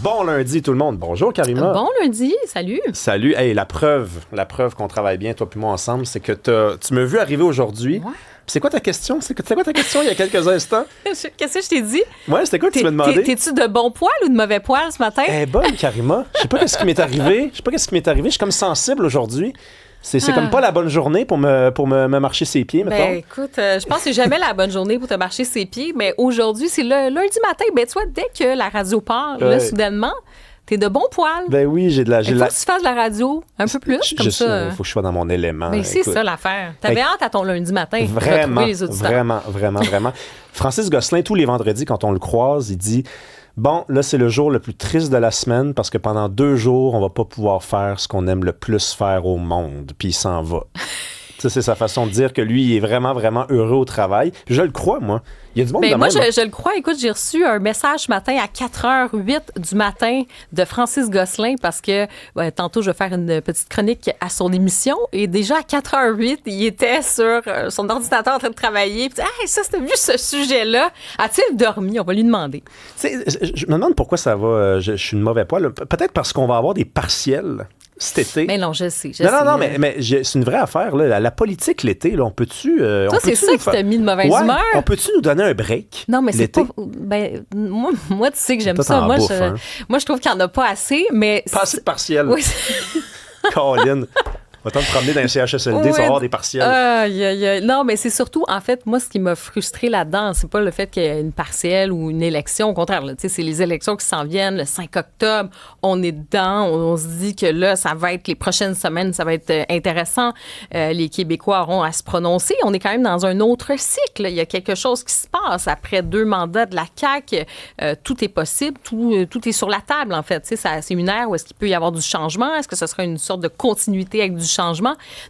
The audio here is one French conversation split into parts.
Bon lundi tout le monde. Bonjour Karima. Bon lundi, salut. Salut. Hey, la preuve qu'on travaille bien, toi puis moi ensemble, c'est que tu m'as vu arriver aujourd'hui. Ouais. C'est quoi ta question? C'était quoi ta question il y a quelques instants? Qu'est-ce que je t'ai dit? Ouais, c'était quoi que tu m'as demandé? T'es-tu de bon poil ou de mauvais poil ce matin? Eh bonne Karima. Je sais pas ce qui m'est arrivé. Je suis comme sensible aujourd'hui. C'est comme pas la bonne journée pour me marcher ses pieds, mettons. Ben écoute, je pense que c'est jamais la bonne journée pour te marcher ses pieds, mais aujourd'hui, c'est le lundi matin. Ben tu vois, dès que la radio part, là, soudainement, t'es de bon poil. Ben oui, j'ai de la... Il faut que tu fasses de la radio un peu plus, comme ça. Il faut que je sois dans mon élément. Mais c'est ça l'affaire. T'avais hâte à ton lundi matin de retrouver les auditeurs. Vraiment. Francis Gosselin, tous les vendredis, quand on le croise, il dit... Bon, là, c'est le jour le plus triste de la semaine parce que pendant 2 jours, on va pas pouvoir faire ce qu'on aime le plus faire au monde. Puis il s'en va. Ça, c'est sa façon de dire que lui, il est vraiment, vraiment heureux au travail. Puis je le crois, moi. Il y a du monde de moi, même. je le crois. Écoute, j'ai reçu un message ce matin à 4h08 du matin de Francis Gosselin parce que tantôt, je vais faire une petite chronique à son émission. Et déjà, à 4h08, il était sur son ordinateur en train de travailler. Puis, hey, ça, t'as vu ce sujet-là? A-t-il dormi? On va lui demander. Tu sais, je me demande pourquoi ça va. Je suis une mauvaise poil. Peut-être parce qu'on va avoir des partiels cet été. Mais non, je sais. Non, mais c'est une vraie affaire. Là. La politique, l'été, là, on peut-tu... Toi, c'est ça qui t'a mis de mauvaise humeur? On peut-tu nous donner un break? Non, mais l'été? c'est pas... Ben, moi, tu sais que j'aime toi, ça. Moi, bouffe, moi, je trouve qu'il n'y en a pas assez, mais... Pas assez de partiels. Oui. Colin. Va te promener dans un CHSLD, tu vas avoir des partiels. Non, mais c'est surtout, en fait, moi, ce qui m'a frustrée là-dedans, c'est pas le fait qu'il y ait une partielle ou une élection. Au contraire, là, c'est les élections qui s'en viennent le 5 octobre. On est dedans. On se dit que là, ça va être les prochaines semaines, ça va être intéressant. Les Québécois auront à se prononcer. On est quand même dans un autre cycle. Il y a quelque chose qui se passe. Après 2 mandats de la CAQ, tout est possible. Tout est sur la table, en fait. C'est une ère où est-ce qu'il peut y avoir du changement? Est-ce que ce sera une sorte de continuité avec du changement?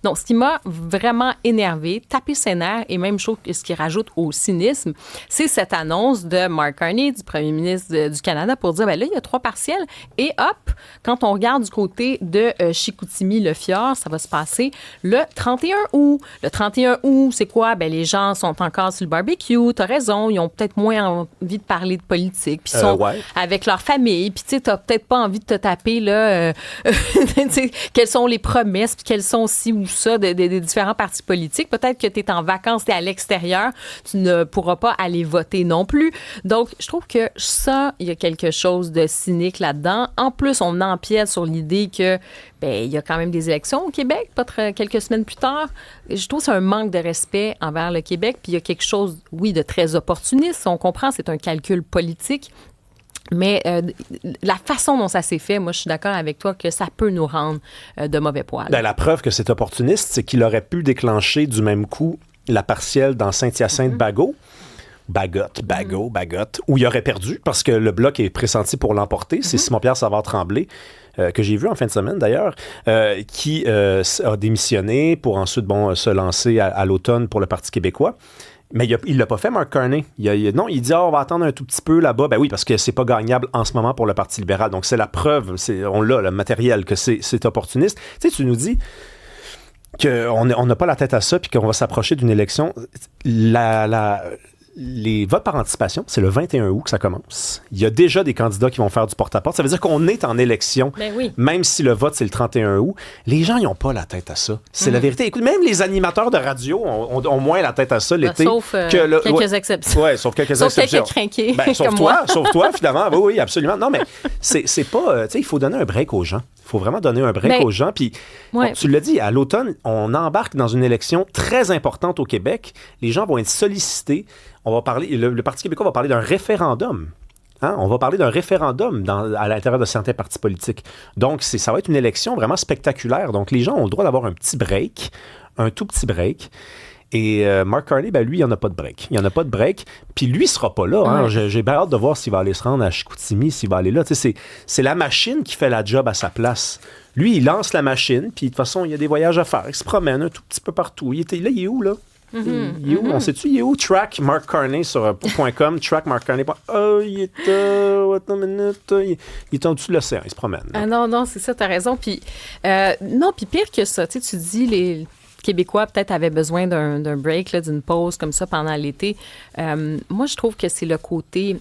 Donc, ce qui m'a vraiment énervé, tapé ses nerfs, et même chose ce qui rajoute au cynisme, c'est cette annonce de Mark Carney, du premier ministre du Canada, pour dire, ben là, il y a 3 partiels, et hop, quand on regarde du côté de Chicoutimi-le-Fjord, ça va se passer le 31 août. Le 31 août, c'est quoi? Ben les gens sont encore sur le barbecue, t'as raison, ils ont peut-être moins envie de parler de politique, puis ils sont avec leur famille, puis tu sais, t'as peut-être pas envie de te taper, là, quelles sont les promesses, puis quelles sont ci ou ça des différents partis politiques. Peut-être que tu es en vacances, tu es à l'extérieur, tu ne pourras pas aller voter non plus. Donc, je trouve que ça, il y a quelque chose de cynique là-dedans. En plus, on empiète sur l'idée que il y a quand même des élections au Québec, quelques semaines plus tard. Je trouve que c'est un manque de respect envers le Québec. Puis il y a quelque chose, oui, de très opportuniste. On comprend, c'est un calcul politique. Mais la façon dont ça s'est fait, moi, je suis d'accord avec toi que ça peut nous rendre de mauvais poil. Ben, la preuve que c'est opportuniste, c'est qu'il aurait pu déclencher du même coup la partielle dans Saint-Hyacinthe-Bagot. Bagotte, où il aurait perdu parce que le Bloc est pressenti pour l'emporter. C'est Simon-Pierre Savard-Tremblay, que j'ai vu en fin de semaine d'ailleurs, qui a démissionné pour ensuite se lancer à l'automne pour le Parti québécois. Mais il l'a pas fait, Mark Carney. Non, il dit on va attendre un tout petit peu là-bas. Ben oui, parce que c'est pas gagnable en ce moment pour le Parti libéral. Donc c'est la preuve, on l'a, le matériel, que c'est opportuniste. Tu sais, tu nous dis qu'on n'a pas la tête à ça puis qu'on va s'approcher d'une élection. Les votes par anticipation, c'est le 21 août que ça commence. Il y a déjà des candidats qui vont faire du porte-à-porte. Ça veut dire qu'on est en élection, même si le vote, c'est le 31 août. Les gens, ils n'ont pas la tête à ça. C'est la vérité. Écoute, même les animateurs de radio ont moins la tête à ça l'été. Sauf quelques exceptions. Oui, sauf quelques exceptions. Sauf quelques crinqués sauf toi, finalement. Oui, absolument. Non, mais c'est pas... tu sais, il faut donner un break aux gens. Il faut vraiment donner un break aux gens. Puis, tu l'as dit, à l'automne, on embarque dans une élection très importante au Québec. Les gens vont être sollicités. On va parler, le Parti québécois va parler d'un référendum. On va parler d'un référendum à l'intérieur de certains partis politiques. Donc, ça va être une élection vraiment spectaculaire. Donc, les gens ont le droit d'avoir un petit break, un tout petit break. Et Mark Carney, lui, il n'y en a pas de break. Il n'y en a pas de break. Puis lui, il ne sera pas là. J'ai bien hâte de voir s'il va aller se rendre à Chicoutimi, s'il va aller là. C'est la machine qui fait la job à sa place. Lui, il lance la machine, puis de toute façon, il y a des voyages à faire. Il se promène un tout petit peu partout. Il est où, là? Il est où? On sait-tu, il est où? Track Mark Carney sur .com, track Mark Carney. Il est il est en dessous de l'océan, il se promène. Ah non, c'est ça, t'as raison. Puis, puis pire que ça, tu dis, les Québécois peut-être avaient besoin d'un break, là, d'une pause comme ça pendant l'été. Moi, je trouve que c'est le côté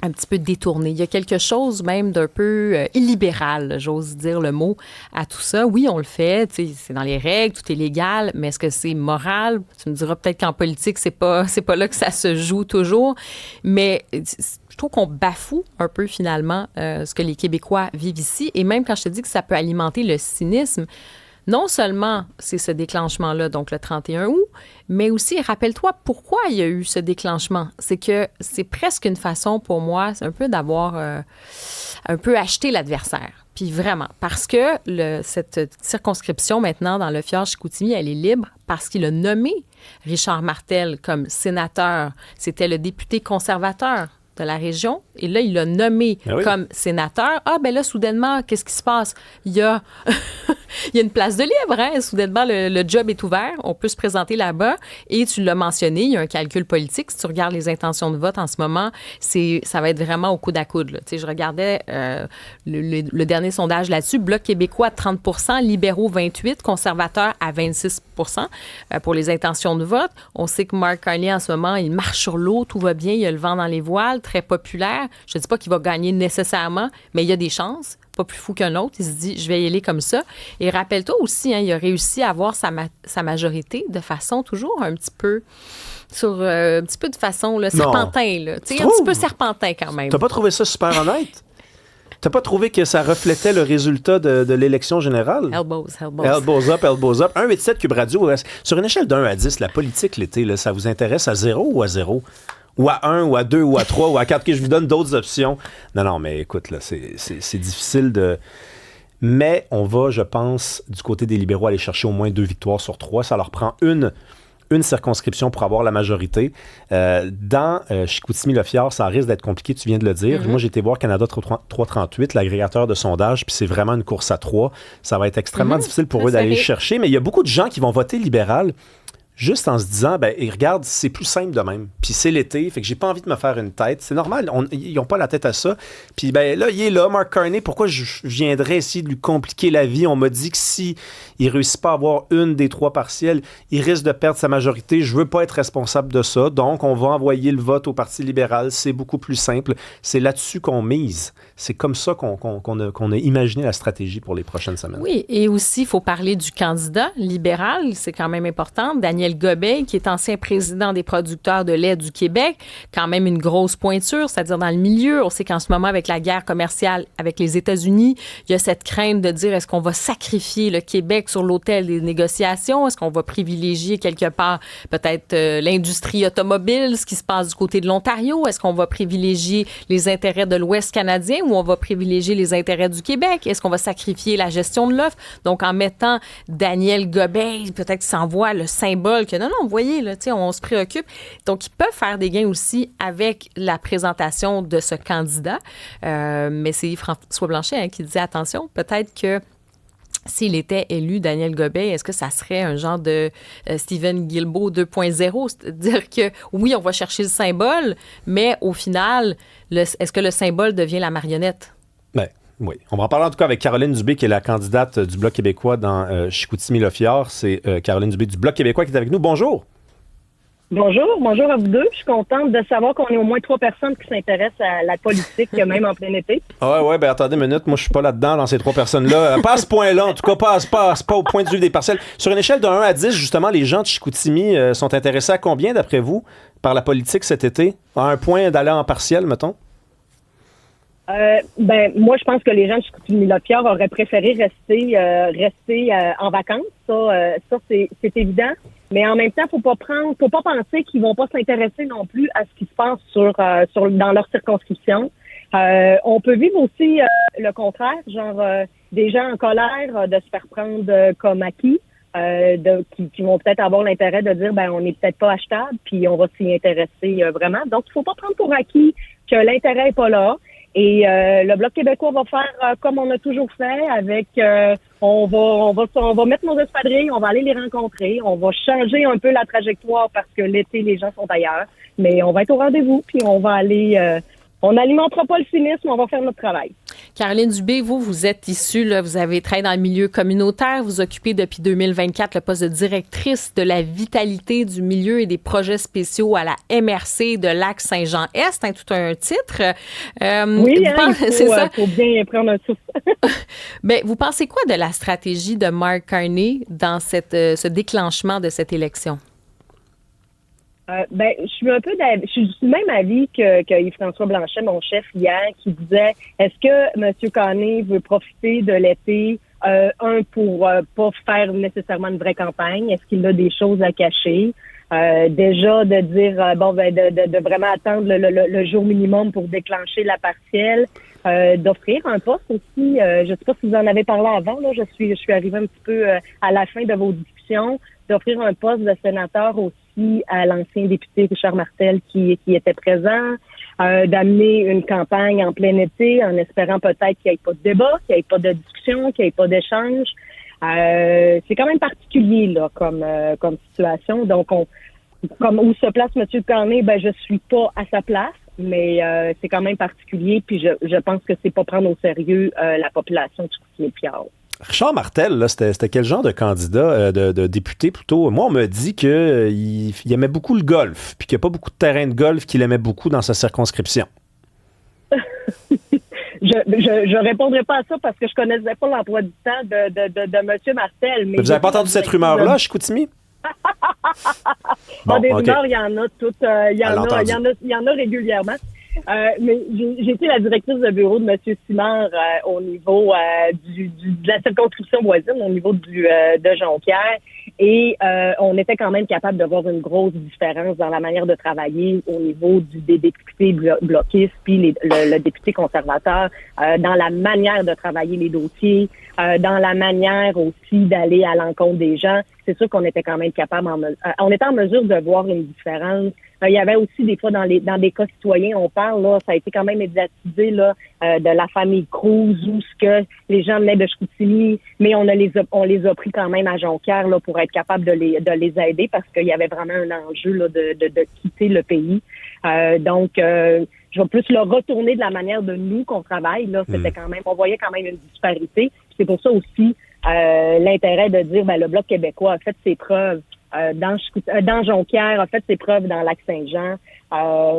un petit peu détourné. Il y a quelque chose même d'un peu illibéral, j'ose dire le mot, à tout ça. Oui, on le fait, c'est dans les règles, tout est légal, mais est-ce que c'est moral? Tu me diras peut-être qu'en politique, c'est pas là que ça se joue toujours, mais je trouve qu'on bafoue un peu finalement ce que les Québécois vivent ici, et même quand je te dis que ça peut alimenter le cynisme, non seulement c'est ce déclenchement-là, donc le 31 août, mais aussi, rappelle-toi pourquoi il y a eu ce déclenchement. C'est que c'est presque une façon pour moi, c'est un peu d'avoir un peu acheté l'adversaire. Puis vraiment, parce que cette circonscription maintenant dans le fjord Chicoutimi, elle est libre parce qu'il a nommé Richard Martel comme sénateur. C'était le député conservateur de la région. Et là, il l'a nommé comme sénateur. Ah, ben là, soudainement, qu'est-ce qui se passe? Il y a une place de libre, hein? Soudainement, le job est ouvert. On peut se présenter là-bas. Et tu l'as mentionné, il y a un calcul politique. Si tu regardes les intentions de vote en ce moment, ça va être vraiment au coude à coude. Tu sais, je regardais le dernier sondage là-dessus. Bloc québécois, 30 %, libéraux, 28 %, conservateurs à 26 % pour les intentions de vote. On sait que Mark Carney, en ce moment, il marche sur l'eau, tout va bien, il a le vent dans les voiles, très populaire. Je ne dis pas qu'il va gagner nécessairement, mais il y a des chances. Pas plus fou qu'un autre. Il se dit, je vais y aller comme ça. Et rappelle-toi aussi, hein, il a réussi à avoir sa majorité de façon toujours un petit peu un petit peu de façon là, serpentin. Là. Un petit peu serpentin quand même. T'as pas trouvé ça super honnête? T'as pas trouvé que ça reflétait le résultat de l'élection générale? Elbows. Elbows up. 187 Cube Radio. Sur une échelle de 1 à 10, la politique l'été, là, ça vous intéresse à 0 ou à 0? Ou à 1, ou à 2, ou à 3, ou à 4, que je vous donne d'autres options. Non, mais écoute, là, c'est difficile de... Mais on va, je pense, du côté des libéraux, aller chercher au moins 2 victoires sur 3. Ça leur prend une circonscription pour avoir la majorité. Dans Chicoutimi-Le-Fjord, ça risque d'être compliqué, tu viens de le dire. Moi, j'ai été voir Canada 338, l'agrégateur de sondage, puis c'est vraiment une course à 3. Ça va être extrêmement difficile pour eux d'aller le chercher, mais il y a beaucoup de gens qui vont voter libéral juste en se disant, regarde, c'est plus simple de même. Puis c'est l'été, fait que j'ai pas envie de me faire une tête. C'est normal, ils n'ont pas la tête à ça. Puis là, il est là, Mark Carney, pourquoi je viendrais essayer de lui compliquer la vie? On m'a dit que si il réussit pas à avoir une des 3 partielles, il risque de perdre sa majorité. Je veux pas être responsable de ça. Donc, on va envoyer le vote au Parti libéral. C'est beaucoup plus simple. C'est là-dessus qu'on mise. C'est comme ça qu'on a imaginé la stratégie pour les prochaines semaines. Oui, et aussi, il faut parler du candidat libéral. C'est quand même important. Daniel Gobeil, qui est ancien président des producteurs de lait du Québec, quand même une grosse pointure, c'est-à-dire dans le milieu. On sait qu'en ce moment, avec la guerre commerciale avec les États-Unis, il y a cette crainte de dire, est-ce qu'on va sacrifier le Québec sur l'autel des négociations? Est-ce qu'on va privilégier quelque part peut-être l'industrie automobile, ce qui se passe du côté de l'Ontario? Est-ce qu'on va privilégier les intérêts de l'Ouest canadien ou on va privilégier les intérêts du Québec? Est-ce qu'on va sacrifier la gestion de l'offre? Donc, en mettant Daniel Gobeil, peut-être qu'il s'envoie le symbole que non, vous voyez, là, on se préoccupe. Donc, ils peuvent faire des gains aussi avec la présentation de ce candidat. Mais c'est François Blanchet qui disait, attention, peut-être que s'il était élu, Daniel Gobeil, est-ce que ça serait un genre de Stephen Guilbeault 2.0? C'est-à-dire que, oui, on va chercher le symbole, mais au final, est-ce que le symbole devient la marionnette? Oui. On va en parler en tout cas avec Caroline Dubé, qui est la candidate du Bloc québécois dans Chicoutimi-Le-Fjord. C'est Caroline Dubé du Bloc québécois qui est avec nous. Bonjour. Bonjour à vous deux. Je suis contente de savoir qu'on est au moins 3 personnes qui s'intéressent à la politique, même en plein été. Ouais, attendez une minute. Moi, je suis pas là-dedans, dans ces 3 personnes-là. Pas à ce point-là, en tout cas, pas au point de vue des parcelles. Sur une échelle de 1 à 10, justement, les gens de Chicoutimi sont intéressés à combien, d'après vous, par la politique cet été? À un point d'aller en partiel, mettons? Moi, je pense que les gens de Chicoutimi-Le-Fjord auraient préféré rester en vacances. Ça, c'est évident. Mais en même temps, faut pas penser qu'ils vont pas s'intéresser non plus à ce qui se passe dans leur circonscription. On peut vivre aussi le contraire, des gens en colère de se faire prendre comme acquis, qui vont peut-être avoir l'intérêt de dire, on n'est peut-être pas achetable, puis on va s'y intéresser vraiment. Donc, il faut pas prendre pour acquis que l'intérêt est pas là. Et le Bloc québécois va faire comme on a toujours fait, avec on va mettre nos espadrilles, on va aller les rencontrer, on va changer un peu la trajectoire parce que l'été les gens sont ailleurs, mais on va être au rendez-vous puis on va aller on n'alimentera pas le cynisme, on va faire notre travail. Caroline Dubé, vous êtes issue, là, vous avez travaillé dans le milieu communautaire, vous occupez depuis 2024 le poste de directrice de la vitalité du milieu et des projets spéciaux à la MRC de Lac-Saint-Jean-Est, hein, tout un titre. Oui, il faut bien prendre un souffle. Mais vous pensez quoi de la stratégie de Mark Carney dans ce déclenchement de cette élection? Je suis du même avis que Yves-François Blanchet, mon chef hier, qui disait est-ce que M. Carney veut profiter de l'été pour pas faire nécessairement une vraie campagne? Est-ce qu'il a des choses à cacher? Déjà de dire de vraiment attendre le jour minimum pour déclencher la partielle, d'offrir un poste aussi. Je sais pas si vous en avez parlé avant, là, je suis arrivée un petit peu à la fin de vos discussions, d'offrir un poste de sénateur aussi à l'ancien député Richard Martel qui était présent, d'amener une campagne en plein été en espérant peut-être qu'il n'y ait pas de débat, qu'il n'y ait pas de discussion, qu'il n'y ait pas d'échange. C'est quand même particulier là comme situation. Donc comme où se place M. Carney, je suis pas à sa place, mais c'est quand même particulier. Puis je pense que c'est pas prendre au sérieux la population du Chicoutimi-Pierre. Richard Martel, là, c'était quel genre de candidat, de député plutôt? Moi, on me dit qu'il aimait beaucoup le golf, puis qu'il n'y a pas beaucoup de terrains de golf qu'il aimait beaucoup dans sa circonscription. Je répondrai pas à ça parce que je connaissais pas l'emploi du temps de M. Martel. Mais vous n'avez pas entendu cette rumeur-là, Chicoutimi? Des rumeurs, il y en a toutes. Il y en a régulièrement. Mais j'ai été la directrice de bureau de M. Simard au niveau de la circonscription voisine, au niveau de Jonquière. Et on était quand même capable de voir une grosse différence dans la manière de travailler au niveau des députés bloquistes puis le député conservateur, dans la manière de travailler les dossiers, dans la manière aussi d'aller à l'encontre des gens. C'est sûr qu'on était quand même capable, on était en mesure de voir une différence. Il y avait aussi des fois dans des cas citoyens, on parle là, ça a été quand même médiatisé là de la famille Cruz où ce que les gens venaient de Chicoutimi, mais on les a pris quand même à Jonquière là pour être capable de les aider parce qu'il y avait vraiment un enjeu là de quitter le pays. Donc je vais plus le retourner de la manière de nous qu'on travaille là. C'était quand même, on voyait quand même une disparité. C'est pour ça aussi l'intérêt de dire le Bloc québécois a fait ses preuves dans Jonquière, a fait ses preuves dans Lac-Saint-Jean.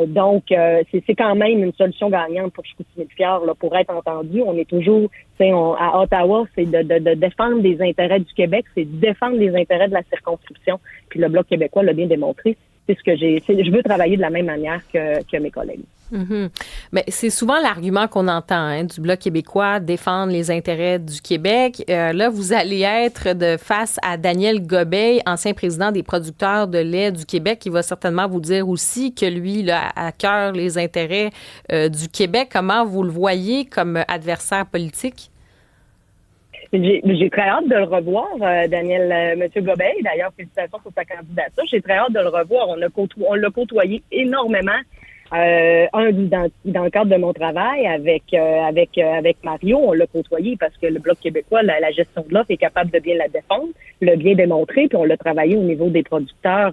Donc, c'est quand même une solution gagnante pour Chicoutimi-Pierre là, pour être entendu. On est toujours, à Ottawa, c'est de défendre les intérêts du Québec, c'est de défendre les intérêts de la circonscription. Puis le Bloc québécois l'a bien démontré. C'est ce que je veux travailler de la même manière que mes collègues. Mm-hmm. Mais c'est souvent l'argument qu'on entend du Bloc québécois, défendre les intérêts du Québec. Là, vous allez être face à Daniel Gobeil, ancien président des producteurs de lait du Québec, qui va certainement vous dire aussi que lui, il a à cœur les intérêts du Québec. Comment vous le voyez comme adversaire politique? J'ai très hâte de le revoir, Daniel, M. Gobeil. D'ailleurs, félicitations pour sa candidature. J'ai très hâte de le revoir. On l'a côtoyé énormément. Dans le cadre de mon travail avec Mario, on l'a côtoyé parce que le Bloc québécois, la gestion de l'offre est capable de bien la défendre, le bien démontrer, puis on l'a travaillé au niveau des producteurs,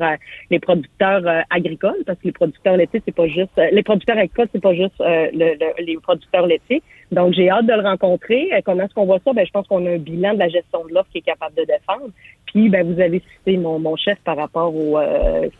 les producteurs agricoles, parce que les producteurs laitiers, c'est pas juste les producteurs agricoles, c'est pas juste les producteurs laitiers. Donc j'ai hâte de le rencontrer. Comment est-ce qu'on voit ça? Je pense qu'on a un bilan de la gestion de l'offre qui est capable de défendre. Puis vous avez cité mon chef par rapport au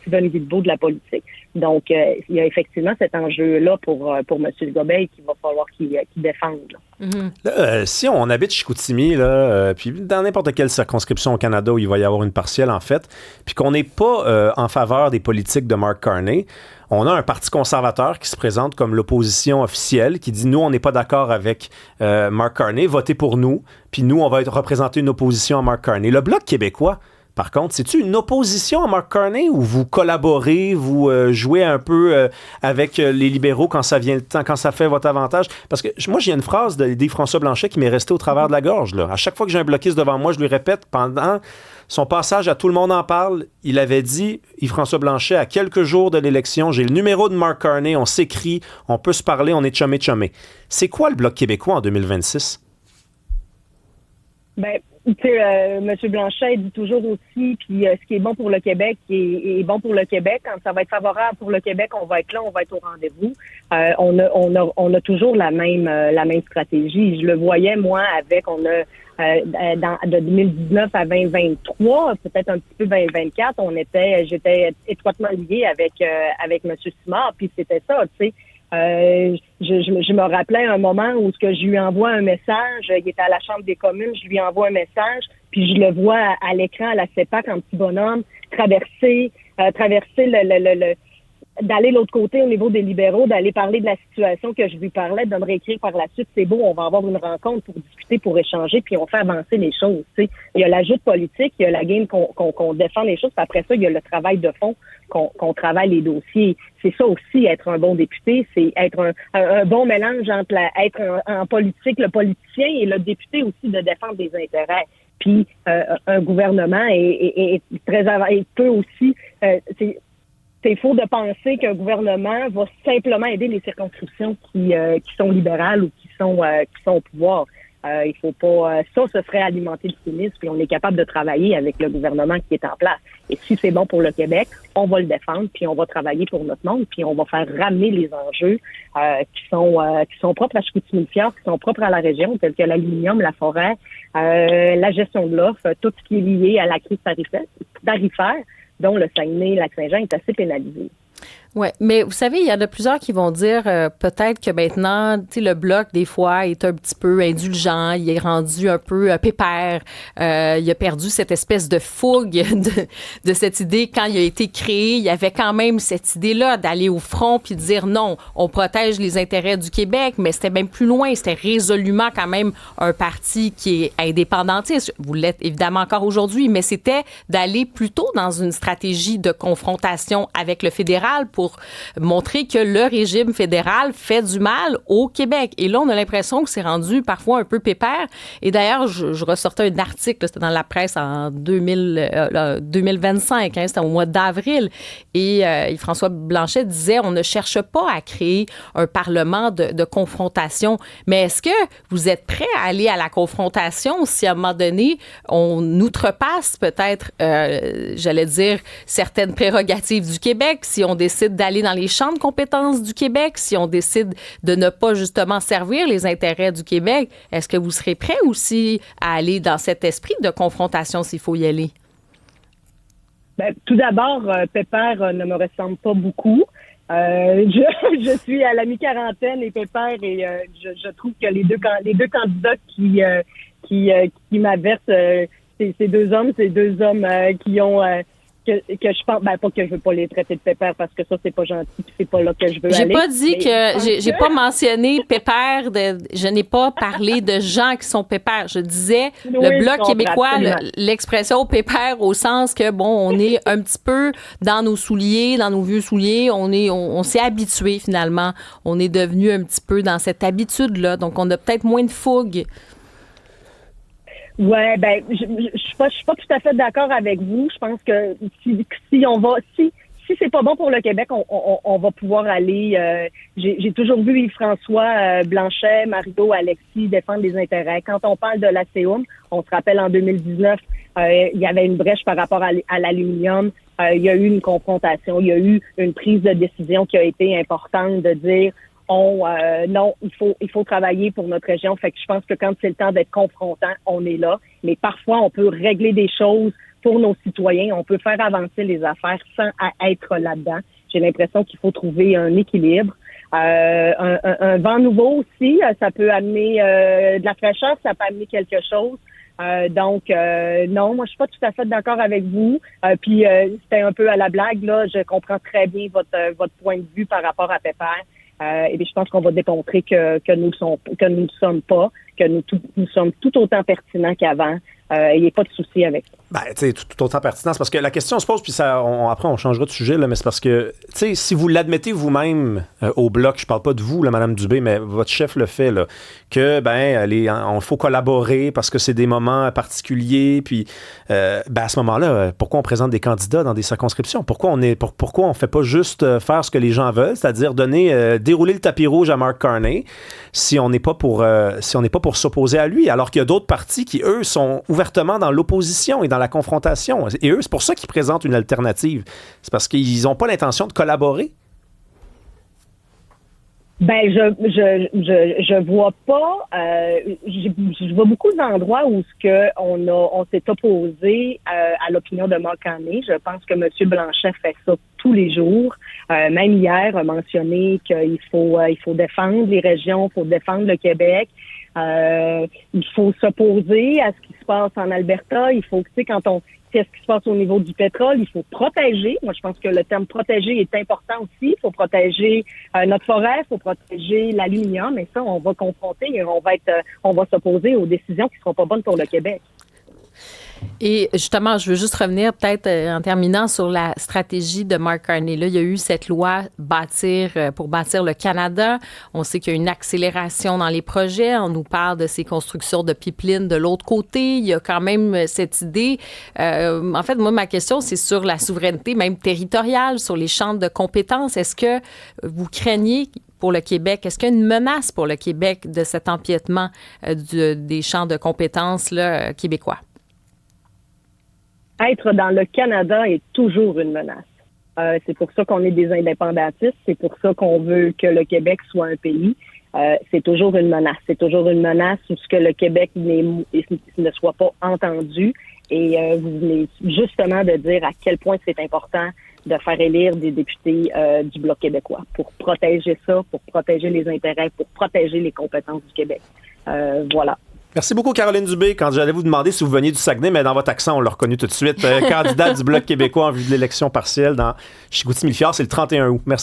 Steven Guilbeault de la politique. Donc il y a effectivement cet enjeu-là pour M. Gobeil qu'il va falloir qu'il défende. Là. Mm-hmm. Là, si on habite Chicoutimi, là, puis dans n'importe quelle circonscription au Canada où il va y avoir une partielle, en fait, puis qu'on n'est pas en faveur des politiques de Mark Carney, on a un parti conservateur qui se présente comme l'opposition officielle, qui dit, nous, on n'est pas d'accord avec Mark Carney, votez pour nous, puis nous, on va représenter une opposition à Mark Carney. Le Bloc québécois, par contre, c'est-tu une opposition à Mark Carney ou vous collaborez, vous jouez un peu avec les libéraux quand ça vient le temps, quand ça fait votre avantage? Parce que moi, j'ai une phrase d'Yves-François Blanchet qui m'est restée au travers de la gorge. Là. À chaque fois que j'ai un bloquiste devant moi, je lui répète, pendant son passage à Tout le monde en parle, il avait dit, Yves-François Blanchet, à quelques jours de l'élection, j'ai le numéro de Mark Carney, on s'écrit, on peut se parler, on est chumé. C'est quoi le Bloc québécois en 2026? Ben, tu sais, M. Blanchet dit toujours aussi, puis ce qui est bon pour le Québec est bon pour le Québec. Quand ça va être favorable pour le Québec, on va être là, on va être au rendez-vous. On a toujours la même stratégie. Je le voyais moi de 2019 à 2023, peut-être un petit peu 2024, j'étais étroitement liée avec M. Simard, puis c'était ça, tu sais. Je me rappelais un moment où je lui envoie un message, il était à la Chambre des communes, je lui envoie un message, puis je le vois à l'écran à la CEPAC en petit bonhomme traverser d'aller de l'autre côté au niveau des libéraux, d'aller parler de la situation que je lui parlais, de me réécrire par la suite. C'est beau, on va avoir une rencontre pour discuter, pour échanger, puis on fait avancer les choses. Tu sais. Il y a l'ajout politique, il y a la game qu'on défend les choses, puis après ça, il y a le travail de fond, qu'on travaille les dossiers. C'est ça aussi, être un bon député, c'est être un bon mélange entre être en politique, le politicien, et le député aussi de défendre des intérêts. Puis un gouvernement est très il peut aussi c'est faux de penser qu'un gouvernement va simplement aider les circonscriptions qui sont libérales ou qui sont au pouvoir. Il faut pas ça, ce serait alimenter le cynisme, puis on est capable de travailler avec le gouvernement qui est en place. Et si c'est bon pour le Québec, on va le défendre, puis on va travailler pour notre monde, puis on va faire ramener les enjeux qui sont propres à Chicoutimi-Fjord, qui sont propres à la région, tels que l'aluminium, la forêt, la gestion de l'offre, tout ce qui est lié à la crise tarifaire, dont le Saguenay-Lac-Saint-Jean est assez pénalisé. Oui, mais vous savez, il y en a plusieurs qui vont dire peut-être que maintenant, tu sais, le Bloc, des fois, est un petit peu indulgent, il est rendu un peu pépère, il a perdu cette espèce de fougue de cette idée. Quand il a été créé, il y avait quand même cette idée-là d'aller au front puis de dire non, on protège les intérêts du Québec, mais c'était même plus loin, c'était résolument quand même un parti qui est indépendantiste. Vous l'êtes évidemment encore aujourd'hui, mais c'était d'aller plutôt dans une stratégie de confrontation avec le fédéral pour montrer que le régime fédéral fait du mal au Québec. Et là, on a l'impression que c'est rendu parfois un peu pépère. Et d'ailleurs, je ressortais un article, c'était dans la presse en 2025, c'était au mois d'avril, et François Blanchet disait, on ne cherche pas à créer un parlement de confrontation. Mais est-ce que vous êtes prêt à aller à la confrontation si à un moment donné, on outrepasse peut-être, j'allais dire, certaines prérogatives du Québec, si on décide d'aller dans les champs de compétences du Québec, si on décide de ne pas justement servir les intérêts du Québec, est-ce que vous serez prêt aussi à aller dans cet esprit de confrontation s'il faut y aller? Ben, tout d'abord, Pépère ne me ressemble pas beaucoup. Je suis à la mi-quarantaine et Pépère, et je trouve que les deux candidats qui m'avertent, ces deux hommes qui ont que je pense, pas que je veux pas les traiter de pépère parce que ça c'est pas gentil, c'est pas là que je veux aller. J'ai pas dit j'ai pas mentionné pépère, je n'ai pas parlé de gens qui sont pépères. Je disais le Bloc québécois, l'expression pépère au sens que bon, on est un petit peu dans nos souliers, dans nos vieux souliers, on s'est habitué finalement, on est devenu un petit peu dans cette habitude là, donc on a peut-être moins de fougue. Ouais, ben, je suis pas tout à fait d'accord avec vous. Je pense que si c'est pas bon pour le Québec, on va pouvoir aller. J'ai toujours vu Yves-François Blanchet, Mario, Alexis défendre les intérêts. Quand on parle de l'ACEUM, on se rappelle en 2019, il y avait une brèche par rapport à l'aluminium. Il y a eu une confrontation, il y a eu une prise de décision qui a été importante de dire non, il faut travailler pour notre région. Fait que je pense que quand c'est le temps d'être confrontant, on est là. Mais parfois, on peut régler des choses pour nos citoyens. On peut faire avancer les affaires sans être là-dedans. J'ai l'impression qu'il faut trouver un équilibre. Un vent nouveau aussi, ça peut amener de la fraîcheur, ça peut amener quelque chose. Donc, non, moi, je suis pas tout à fait d'accord avec vous. Puis, c'était un peu à la blague, là. Je comprends très bien votre point de vue par rapport à Pépère. Et bien, je pense qu'on va démontrer que nous ne sommes pas, que nous sommes tout autant pertinents qu'avant. Il n'y a pas de souci avec ça. Ben, tu sais, tout autant pertinent. C'est parce que la question se pose, puis après, on changera de sujet, là, mais c'est parce que, tu sais, si vous l'admettez vous-même au Bloc, je parle pas de vous, là, Mme Dubé, mais votre chef le fait, là, que, on faut collaborer parce que c'est des moments particuliers, puis, à ce moment-là, pourquoi on présente des candidats dans des circonscriptions? Pourquoi on fait pas juste faire ce que les gens veulent, c'est-à-dire dérouler le tapis rouge à Mark Carney si on n'est pas pour s'opposer à lui, alors qu'il y a d'autres partis qui, eux, sont ouvertement dans l'opposition et dans la confrontation. Et eux, c'est pour ça qu'ils présentent une alternative. C'est parce qu'ils n'ont pas l'intention de collaborer. Ben, je vois pas. Je vois beaucoup d'endroits où on s'est opposé à l'opinion de Mark Carney. Je pense que M. Blanchet fait ça tous les jours. Même hier, a mentionné qu'il faut défendre les régions, il faut défendre le Québec. Il faut s'opposer à ce qui se passe en Alberta. Il faut que, tu sais, qu'est-ce qui se passe au niveau du pétrole, il faut protéger. Moi, je pense que le terme protéger est important aussi. Il faut protéger notre forêt, il faut protéger l'aluminium. Et ça, on va confronter et on va s'opposer aux décisions qui ne seront pas bonnes pour le Québec. Et justement, je veux juste revenir peut-être en terminant sur la stratégie de Mark Carney. Là, il y a eu cette loi pour bâtir le Canada. On sait qu'il y a une accélération dans les projets. On nous parle de ces constructions de pipelines de l'autre côté. Il y a quand même cette idée. En fait, moi, ma question, c'est sur la souveraineté même territoriale, sur les champs de compétences. Est-ce que vous craignez pour le Québec? Est-ce qu'il y a une menace pour le Québec de cet empiètement des champs de compétences là, québécois? Être dans le Canada est toujours une menace. C'est pour ça qu'on est des indépendantistes. C'est pour ça qu'on veut que le Québec soit un pays. C'est toujours une menace. C'est toujours une menace où ce que le Québec ne soit pas entendu. Et vous venez justement de dire à quel point c'est important de faire élire des députés du Bloc québécois pour protéger ça, pour protéger les intérêts, pour protéger les compétences du Québec. Voilà. Merci beaucoup, Caroline Dubé. Quand j'allais vous demander si vous veniez du Saguenay, mais dans votre accent, on l'a reconnu tout de suite. Candidate du Bloc québécois en vue de l'élection partielle dans Chicoutimi-Millefort, c'est le 31 août. Merci.